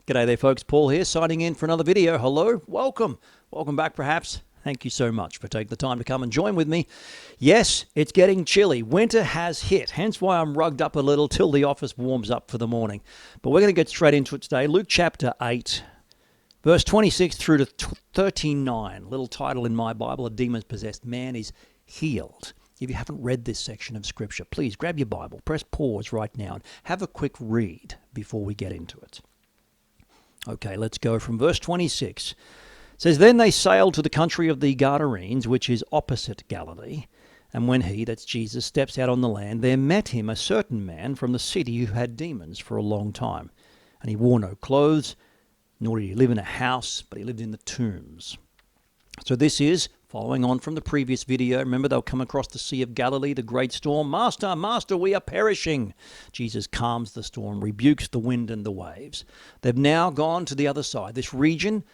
G'day there folks, Paul here, signing in for another video. Hello, welcome back perhaps. Thank you so much for taking the time to come and join with me. Yes, it's getting chilly. Winter has hit, hence why I'm rugged up a little till the office warms up for the morning. But we're going to get straight into it today. Luke chapter 8, verse 26 through to 39. Little title in my Bible, A Demon-Possessed Man is Healed. If you haven't read this section of Scripture, please grab your Bible, press pause right now, and have a quick read before we get into it. Okay, let's go from verse 26. It says, Then they sailed to the country of the Gadarenes, which is opposite Galilee. And when he, that's Jesus, steps out on the land, there met him a certain man from the city who had demons for a long time. And he wore no clothes, nor did he live in a house, but he lived in the tombs. So this is, following on from the previous video, remember they'll come across the Sea of Galilee, the great storm. Master, Master, we are perishing. Jesus calms the storm, rebukes the wind and the waves. They've now gone to the other side, this region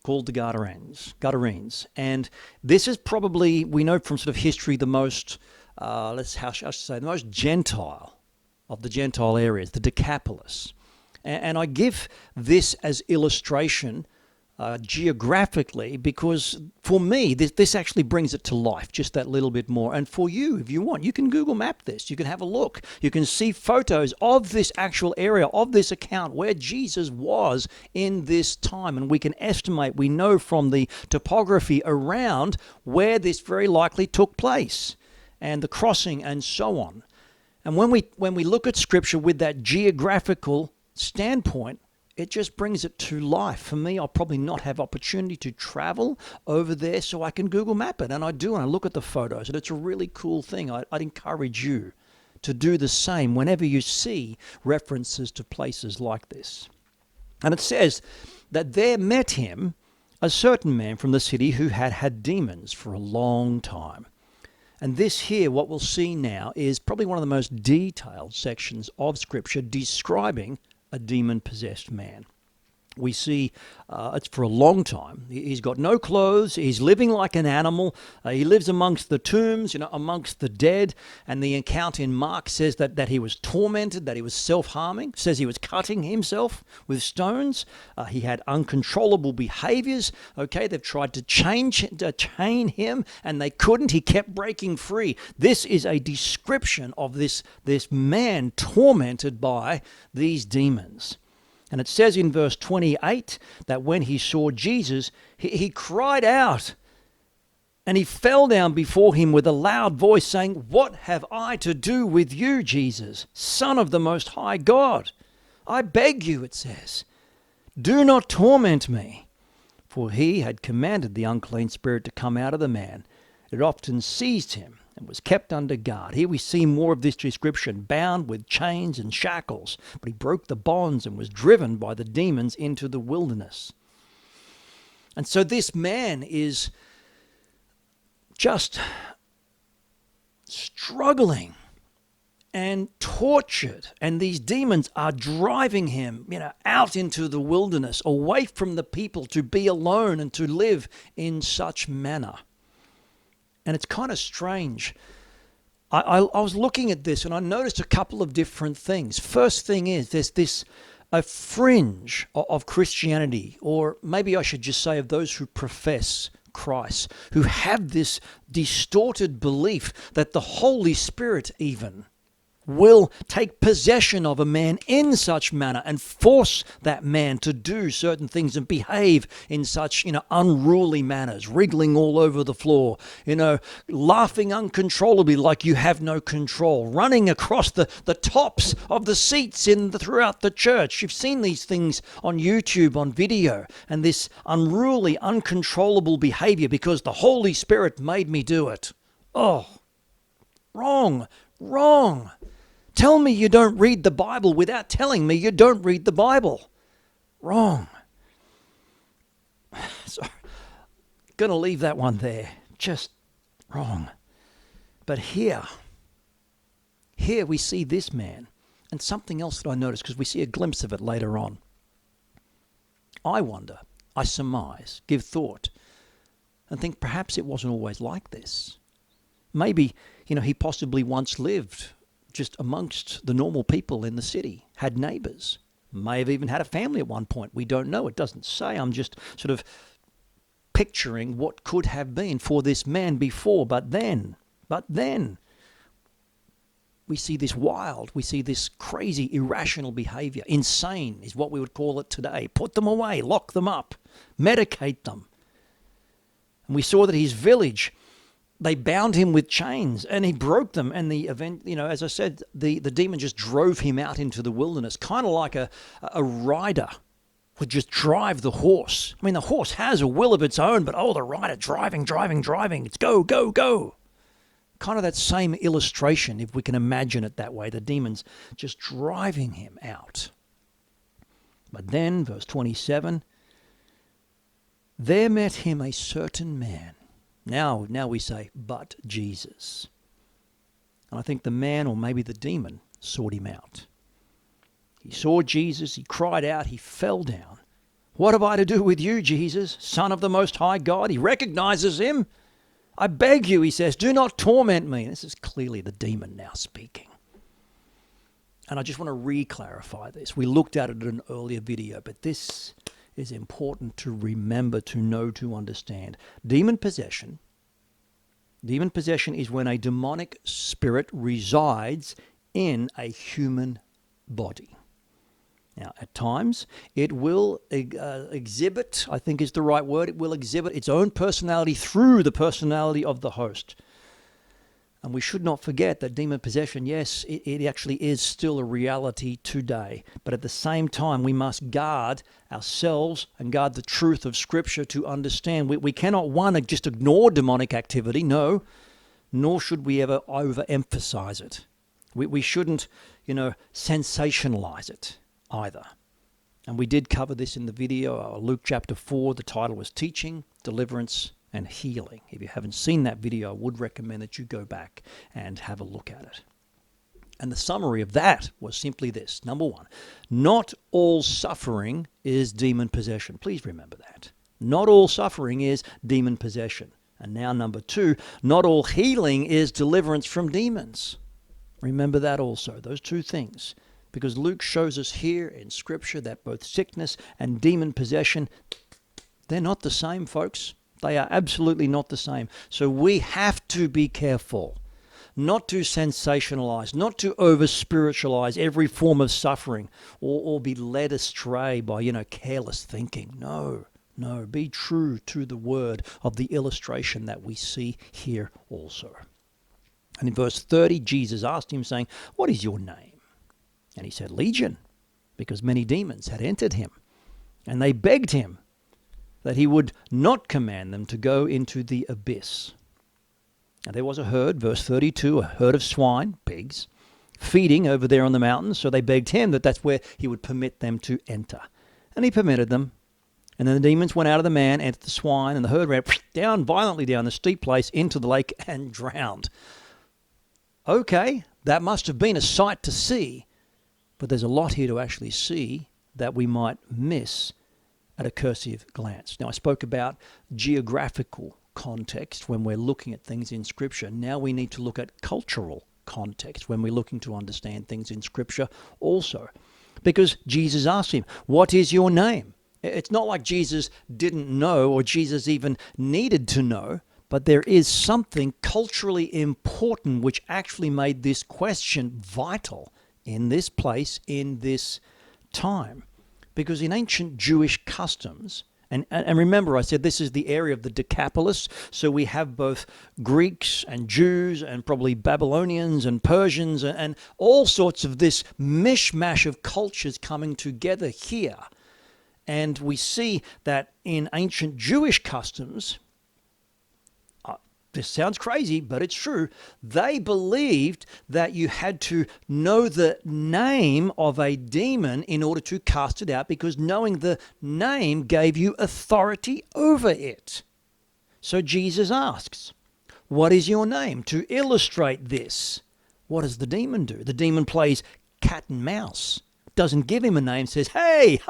called the Gadarenes. And this is probably, we know from sort of history, the most, the most Gentile of the Gentile areas, the Decapolis. And I give this as illustration geographically, because for me, this actually brings it to life just that little bit more. And for you, if you want, you can Google map this. You can have a look. You can see photos of this actual area, of this account where Jesus was in this time. And we can estimate, we know from the topography around where this very likely took place and the crossing and so on. And when we look at Scripture with that geographical standpoint, it just brings it to life. For me, I'll probably not have opportunity to travel over there, so I can Google map it. And I do, and I look at the photos, and it's a really cool thing. I'd encourage you to do the same whenever you see references to places like this. And it says that there met him a certain man from the city who had had demons for a long time. And this here, what we'll see now, is probably one of the most detailed sections of Scripture describing a demon-possessed man. We see it's for a long time. He's got no clothes. He's living like an animal. He lives amongst the tombs, amongst the dead. And the account in Mark says that he was tormented, that he was self-harming, says he was cutting himself with stones. He had uncontrollable behaviors. Okay, they've tried to chain him, and they couldn't. He kept breaking free. This is a description of this man tormented by these demons. And it says in verse 28 that when he saw Jesus, he cried out and he fell down before him with a loud voice saying, What have I to do with you, Jesus, Son of the Most High God? I beg you, it says, do not torment me. For he had commanded the unclean spirit to come out of the man. It often seized him and was kept under guard. Here we see more of this description, bound with chains and shackles, but he broke the bonds and was driven by the demons into the wilderness. And so this man is just struggling and tortured, and these demons are driving him, out into the wilderness, away from the people, to be alone and to live in such manner. And it's kind of strange. I was looking at this and I noticed a couple of different things. First thing is there's a fringe of Christianity, or maybe I should just say of those who profess Christ, who have this distorted belief that the Holy Spirit even will take possession of a man in such manner and force that man to do certain things and behave in such, unruly manners, wriggling all over the floor, laughing uncontrollably like you have no control, running across the tops of the seats throughout the church. You've seen these things on YouTube, on video, and this unruly, uncontrollable behavior because the Holy Spirit made me do it. Oh, wrong. Tell me you don't read the Bible without telling me you don't read the Bible. Wrong. So, going to leave that one there. Just wrong. But here we see this man, and something else that I noticed, because we see a glimpse of it later on. I wonder, I surmise, give thought, and think perhaps it wasn't always like this. Maybe, he possibly once lived just amongst the normal people in the city, had neighbors, May have even had a family at one point. We don't know. It doesn't say. I'm just sort of picturing what could have been for this man before. But then, we see this wild, we see this crazy, irrational behavior. Insane is what we would call it today. Put them away, lock them up, medicate them. And we saw that his village, they bound him with chains and he broke them. And the event, as I said, the demon just drove him out into the wilderness, kind of like a rider would just drive the horse. I mean, the horse has a will of its own, but the rider driving. It's go, go, go. Kind of that same illustration, if we can imagine it that way. The demon's just driving him out. But then, verse 27, there met him a certain man. Now we say, but Jesus. And I think the man, or maybe the demon, sought him out. He saw Jesus, he cried out, he fell down. What have I to do with you, Jesus, Son of the Most High God? He recognizes him. I beg you, he says, do not torment me. This is clearly the demon now speaking. And I just want to re-clarify this. We looked at it in an earlier video, but this is important to remember, to know, to understand. Demon possession is when a demonic spirit resides in a human body. Now, at times, it will exhibit, I think is the right word, it will exhibit its own personality through the personality of the host. And we should not forget that demon possession, yes, it actually is still a reality today. But at the same time, we must guard ourselves and guard the truth of Scripture to understand. We cannot, just ignore demonic activity, no, nor should we ever overemphasize it. We shouldn't, sensationalize it either. And we did cover this in the video, Luke chapter 4. The title was Teaching, Deliverance, and Healing. If you haven't seen that video, I would recommend that you go back and have a look at it. And the summary of that was simply this. Number one, not all suffering is demon possession. Please remember that. Not all suffering is demon possession. And now number two, not all healing is deliverance from demons. Remember that also, those two things. Because Luke shows us here in Scripture that both sickness and demon possession, they're not the same, folks. They are absolutely not the same. So we have to be careful not to sensationalize, not to over-spiritualize every form of suffering or be led astray by, careless thinking. No, be true to the word of the illustration that we see here also. And in verse 30, Jesus asked him, saying, "What is your name?" And he said, "Legion," because many demons had entered him. And they begged him that he would not command them to go into the abyss. And there was a herd, verse 32, a herd of swine, pigs, feeding over there on the mountains. So they begged him that's where he would permit them to enter. And he permitted them. And then the demons went out of the man, entered the swine, and the herd ran down violently down the steep place into the lake and drowned. Okay, that must have been a sight to see. But there's a lot here to actually see that we might miss at a cursive glance. Now, I spoke about geographical context when we're looking at things in Scripture. Now we need to look at cultural context when we're looking to understand things in Scripture also. Because Jesus asked him, "What is your name?" It's not like Jesus didn't know or Jesus even needed to know, but there is something culturally important which actually made this question vital in this place, in this time. Because in ancient Jewish customs, and remember I said this is the area of the Decapolis, so we have both Greeks and Jews and probably Babylonians and Persians and all sorts of this mishmash of cultures coming together here. And we see that in ancient Jewish customs, this sounds crazy, but it's true. They believed that you had to know the name of a demon in order to cast it out, because knowing the name gave you authority over it. So Jesus asks, "What is your name?" To illustrate this, what does the demon do? The demon plays cat and mouse, doesn't give him a name, says, hey,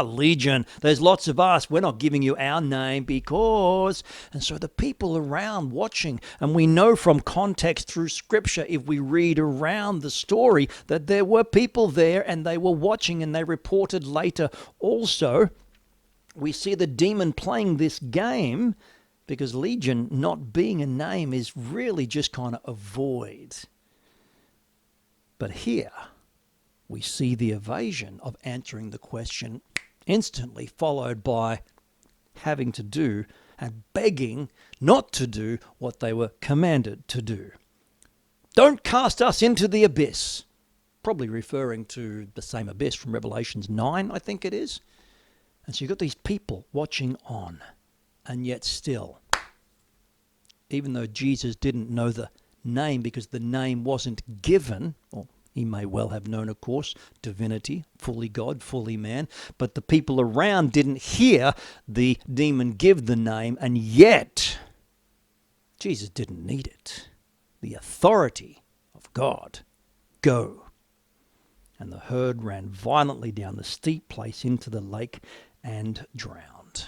Legion, there's lots of us. We're not giving you our name because... And so the people around watching, and we know from context through Scripture, if we read around the story, that there were people there and they were watching, and they reported later also. We see the demon playing this game because Legion not being a name is really just kind of a void. But here we see the evasion of answering the question instantly, followed by having to do and begging not to do what they were commanded to do. Don't cast us into the abyss. Probably referring to the same abyss from Revelations 9, I think it is. And so you've got these people watching on, and yet still, even though Jesus didn't know the name because the name wasn't given, or he may well have known, of course, divinity, fully God, fully man, but the people around didn't hear the demon give the name, and yet Jesus didn't need it. The authority of God, go. And the herd ran violently down the steep place into the lake and drowned.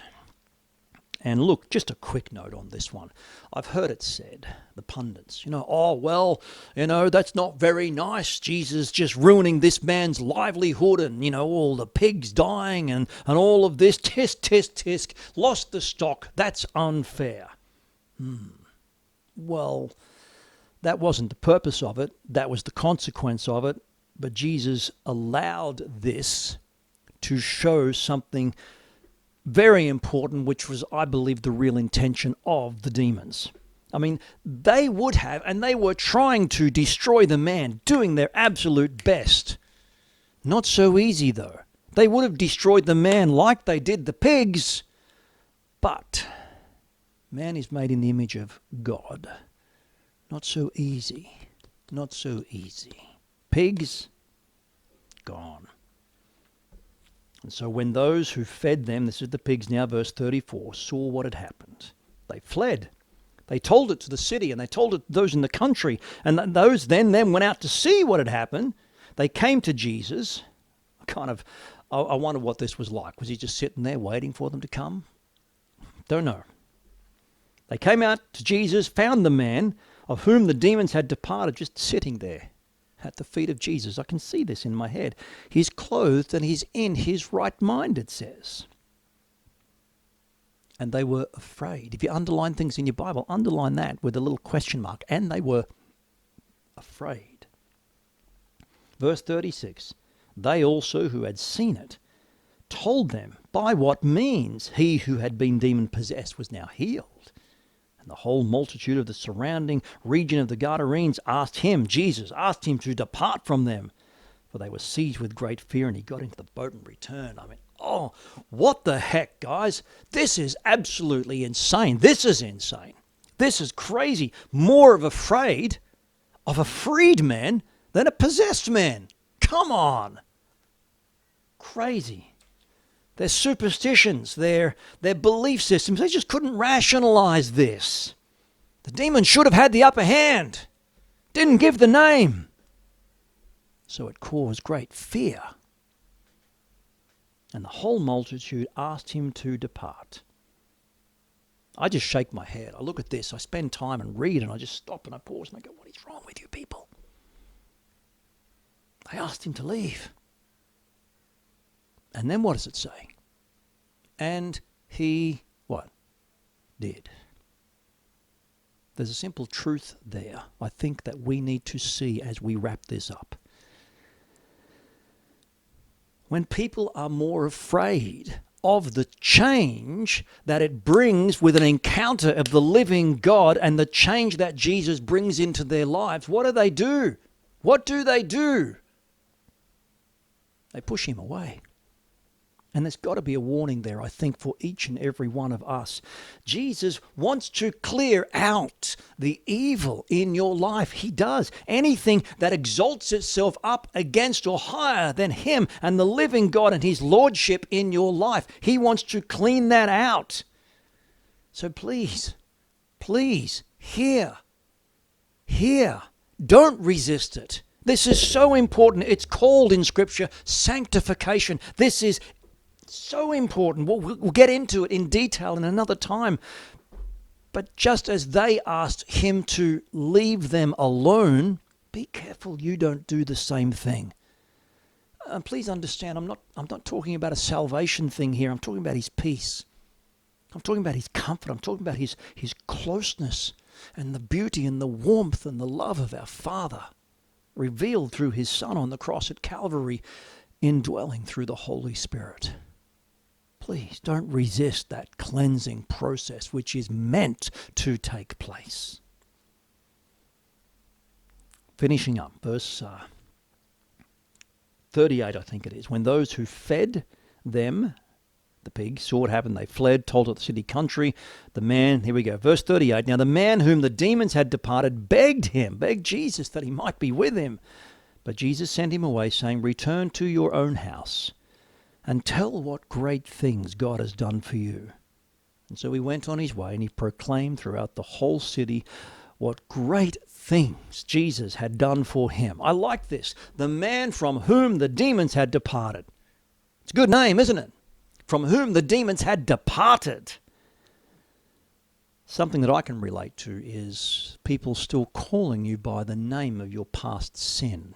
And look, just a quick note on this one. I've heard it said, the pundits, that's not very nice. Jesus just ruining this man's livelihood and, all the pigs dying and all of this. Tisk, lost the stock. That's unfair. Well, that wasn't the purpose of it. That was the consequence of it. But Jesus allowed this to show something very important, which was, I believe, the real intention of the demons. I mean, they would have, and they were trying to destroy the man, doing their absolute best. Not so easy, though. They would have destroyed the man like they did the pigs, but man is made in the image of God. Not so easy. Not so easy. Pigs, gone. And so when those who fed them, this is the pigs now, verse 34, saw what had happened, they fled. They told it to the city, and they told it to those in the country. And those then went out to see what had happened. They came to Jesus. I wonder what this was like. Was he just sitting there waiting for them to come? Don't know. They came out to Jesus, found the man of whom the demons had departed, just sitting there at the feet of Jesus. I can see this in my head. He's clothed and he's in his right mind, it says. And they were afraid. If you underline things in your Bible, underline that with a little question mark. And they were afraid. Verse 36, they also who had seen it told them by what means he who had been demon-possessed was now healed. And the whole multitude of the surrounding region of the Gadarenes asked him, Jesus asked him to depart from them, for they were seized with great fear, and he got into the boat and returned. Oh, what the heck, guys? This is absolutely insane. This is insane. This is crazy. More afraid of a freed man than a possessed man. Come on. Crazy. Their superstitions, their belief systems, they just couldn't rationalize this. The demon should have had the upper hand. Didn't give the name. So it caused great fear. And the whole multitude asked him to depart. I just shake my head. I look at this. I spend time and read, and I just stop and I pause and I go, what is wrong with you people? They asked him to leave. And then what does it say? And he, what? Did. There's a simple truth there, I think, that we need to see as we wrap this up. When people are more afraid of the change that it brings with an encounter of the living God and the change that Jesus brings into their lives, what do? What do? They push him away. And there's got to be a warning there, I think, for each and every one of us. Jesus wants to clear out the evil in your life. He does. Anything that exalts itself up against or higher than him and the living God and his lordship in your life, he wants to clean that out. So please, hear. Don't resist it. This is so important. It's called in Scripture sanctification. This is so important. We'll get into it in detail in another time. But just as they asked him to leave them alone, be careful you don't do the same thing. Please understand, I'm not talking about a salvation thing here. I'm talking about his peace. I'm talking about his comfort. I'm talking about his closeness and the beauty and the warmth and the love of our Father revealed through his Son on the cross at Calvary, indwelling through the Holy Spirit. Please don't resist that cleansing process which is meant to take place. Finishing up, verse 38, I think it is. When those who fed them, the pigs, saw what happened, they fled, told of the city country. The man, here we go, verse 38. Now the man whom the demons had departed begged Jesus that he might be with him. But Jesus sent him away, saying, return to your own house and tell what great things God has done for you. And so he went on his way, and he proclaimed throughout the whole city what great things Jesus had done for him. I like this. The man from whom the demons had departed. It's a good name, isn't it? From whom the demons had departed. Something that I can relate to is people still calling you by the name of your past sin.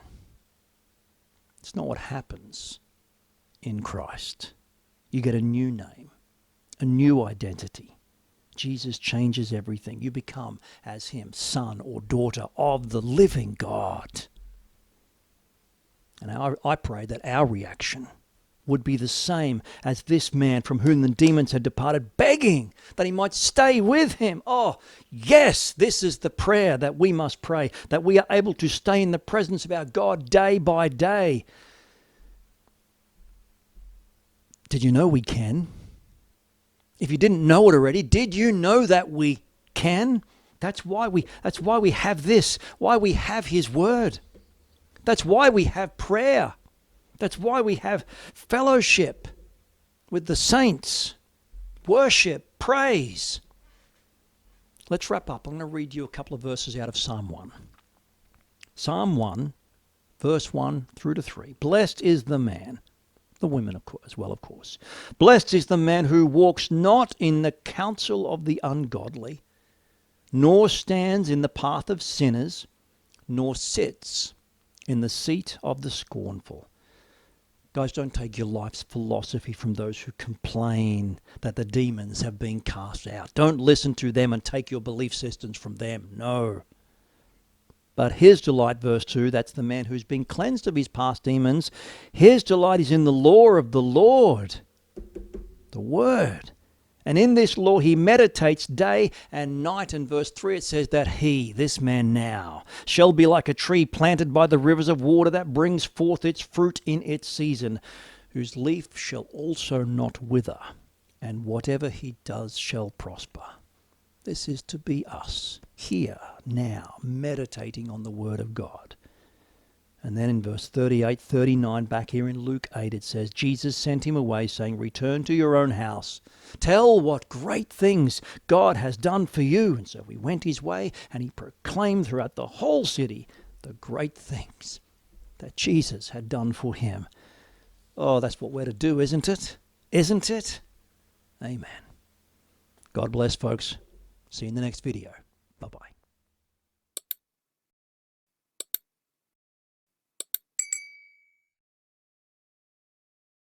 It's not what happens in Christ. You get a new name, a new identity. Jesus changes everything. You become, as him, son or daughter of the living God. And I pray that our reaction would be the same as this man from whom the demons had departed, begging that he might stay with him. Oh, yes, this is the prayer that we must pray, that we are able to stay in the presence of our God day by day. Did you know we can? If you didn't know it already, did you know that we can? That's why we have this, why we have his word. That's why we have prayer. That's why we have fellowship with the saints, worship, praise. Let's wrap up. I'm going to read you a couple of verses out of Psalm 1. Psalm 1, verse 1 through to 3. Blessed is the man, the women of course, as well, of course. Blessed is the man who walks not in the counsel of the ungodly, nor stands in the path of sinners, nor sits in the seat of the scornful. Guys, don't take your life's philosophy from those who complain that the demons have been cast out. Don't listen to them and take your belief systems from them. No. But his delight, verse 2, that's the man who's been cleansed of his past demons. His delight is in the law of the Lord, the word. And in this law he meditates day and night. In verse 3 it says that he, this man now, shall be like a tree planted by the rivers of water that brings forth its fruit in its season, whose leaf shall also not wither, and whatever he does shall prosper. This is to be us, here, now, meditating on the word of God. And then in verse 38, 39, back here in Luke 8, it says, Jesus sent him away, saying, return to your own house. Tell what great things God has done for you. And so he went his way, and he proclaimed throughout the whole city the great things that Jesus had done for him. Oh, that's what we're to do, isn't it? Isn't it? Amen. God bless, folks. See you in the next video. Bye-bye.